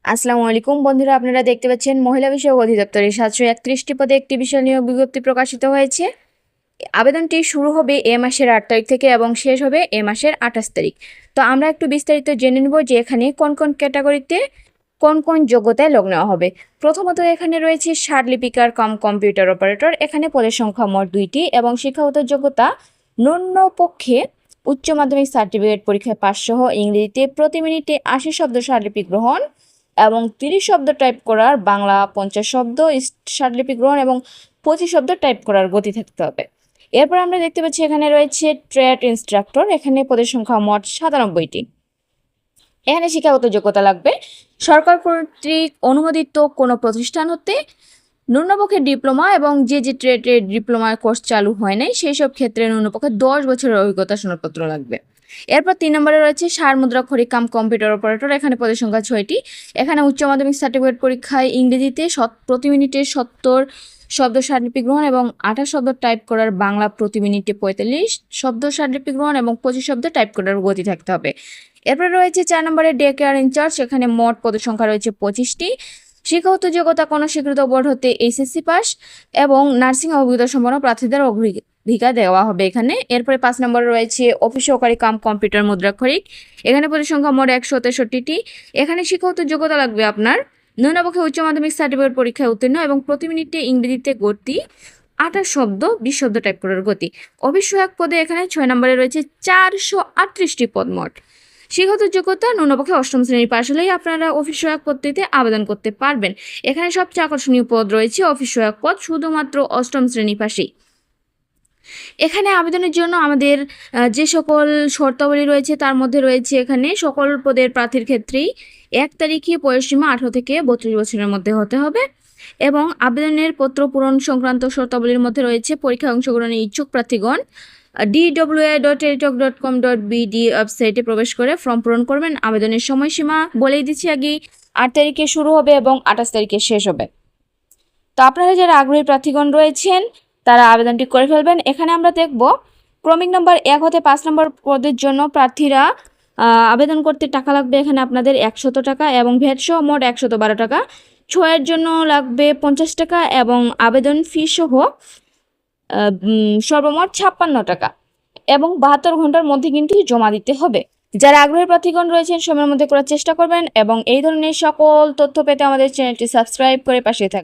আসসালামু আলাইকুম বন্ধুরা, আপনারা দেখতে পাচ্ছেন মহিলা বিষয়ক অধিদপ্তরের 731টি পদে একটি বিশাল নিয়োগ বিজ্ঞপ্তি প্রকাশিত হয়েছে। আবেদনটি শুরু হবে এ মাসের 8 তারিখ থেকে এবং শেষ হবে এ মাসের 28 তারিখ। তো আমরা একটু বিস্তারিত জেনে নেব যে এখানে কোন কোন ক্যাটাগরিতে কোন কোন যোগ্যতায় লোক নেওয়া হবে। প্রথমত এখানে রয়েছে লিপিকার কাম কম্পিউটার অপারেটর। এখানে পদের সংখ্যা মোট 2টি এবং শিক্ষাগত যোগ্যতা ন্যূনপক্ষে উচ্চ মাধ্যমিক সার্টিফিকেট পরীক্ষায় পাস সহ ইংরেজিতে প্রতি মিনিটে 80 শব্দ স্বরলিপি গ্রহণ এবং 30 শব্দ টাইপ করার, বাংলা 50 শব্দ স্বরলিপি গ্রহণ এবং 25 শব্দ টাইপ করার গতি থাকতে হবে। এরপর আমরা দেখতে পাচ্ছি এখানে রয়েছে ট্রেড ইনস্ট্রাক্টর। এখানে পদের সংখ্যা মোট 97টি। এখানে শিক্ষাগত যোগ্যতা লাগবে সরকার কর্তৃক অনুমোদিত কোনো প্রতিষ্ঠান হতে ন্যূনপক্ষে ডিপ্লোমা এবং যে ট্রেডের ডিপ্লোমা কোর্স চালু হয় নাই সেই সব ক্ষেত্রে ন্যূনপক্ষে 10 বছরের অভিজ্ঞতা সনদপত্র লাগবে। এরপর 3 নম্বরে রয়েছে মুদ্রাক্ষরিক কাম কম্পিউটার অপারেটর। এখানে পদের সংখ্যা 6টি। এখানে উচ্চ মাধ্যমিক সার্টিফিকেট পরীক্ষায় ইংরেজিতে প্রতি মিনিটে 70 শব্দ স্বরলিপি গ্রহণ এবং 28 শব্দ টাইপ করার, বাংলা প্রতি মিনিটে 45 শব্দ স্বরলিপি গ্রহণ এবং 25 শব্দ টাইপ করার গতি থাকতে হবে। এরপর রয়েছে 4 নম্বরে ডে কেয়ার ইনচার্জ। এখানে মোট পদের সংখ্যা রয়েছে 25টি। শিক্ষাগত যোগ্যতা কোনো স্বীকৃত বোর্ড হতে এইচএসসি পাস এবং নার্সিং অভিজ্ঞতা সম্পন্ন প্রার্থীদের অগ্রাধিকার দেওয়া হবে এখানে। এরপরে 5 নম্বরে রয়েছে অফিস সহকারী কাম কম্পিউটার মুদ্রাক্ষরিক। এখানে পদের সংখ্যা মোট 163টি। এখানে শিক্ষাগত যোগ্যতা লাগবে আপনার ন্যূনপক্ষে উচ্চ মাধ্যমিক সার্টিফিকেট পরীক্ষায় উত্তীর্ণ এবং প্রতি মিনিটে ইংরেজিতে গতি 28 শব্দ 20 শব্দ টাইপ করার গতি। অফিস সহায়ক পদে এখানে 6 নম্বরে রয়েছে 438টি পদ মোট। শিক্ষাগত যোগ্যতা ন্যূনপক্ষে 8ম শ্রেণীর পাশ হলেই আপনারা অফিস সহায়ক পদটিতে আবেদন করতে পারবেন। এখানে সবচেয়ে আকর্ষণীয় পদ রয়েছে অফিস সহায়ক পদ, শুধুমাত্র 8ম শ্রেণী পাশেই। এখানে আবেদনের জন্য আমাদের যে সকল শর্তাবলী রয়েছে তার মধ্যে রয়েছে এখানে সকল পদের প্রার্থীর ক্ষেত্রেই 1 তারিখে বয়সসীমা 18 থেকে 32 বছরের মধ্যে হতে হবে এবং আবেদনের পত্র পূরণ সংক্রান্ত শর্তাবলীর মধ্যে রয়েছে পরীক্ষায় অংশগ্রহণের ইচ্ছুক প্রার্থীগণ dwa.teletalk.com.bd ওয়েবসাইটে প্রবেশ করে ফর্ম পূরণ করবেন। আবেদনের সময়সীমা বলেই দিচ্ছি আগে, 8 তারিখে শুরু হবে এবং 28 তারিখে শেষ হবে। তো আপনারা যারা আগ্রহী প্রার্থীগণ রয়েছেন তারা আবেদনটি করে ফেলবেন। এখানে আমরা দেখব ক্রমিক নম্বর 1 হতে 5 নম্বর পদের জন্য প্রার্থীরা আবেদন করতে টাকা লাগবে এখানে আপনাদের 100 টাকা এবং ভ্যাট সহ মোট 112 টাকা। 6 এর জন্য লাগবে 50 টাকা এবং আবেদন ফি সহ সর্বমোট 56 টাকা এবং 72 ঘন্টার মধ্যে কিন্তু জমা দিতে হবে। যারা আগ্রহী প্রার্থীগণ রয়েছেন সময়ের মধ্যে করার চেষ্টা করবেন এবং এই ধরনের সকল তথ্য পেতে আমাদের চ্যানেলটি সাবস্ক্রাইব করে পাশে থাকবেন।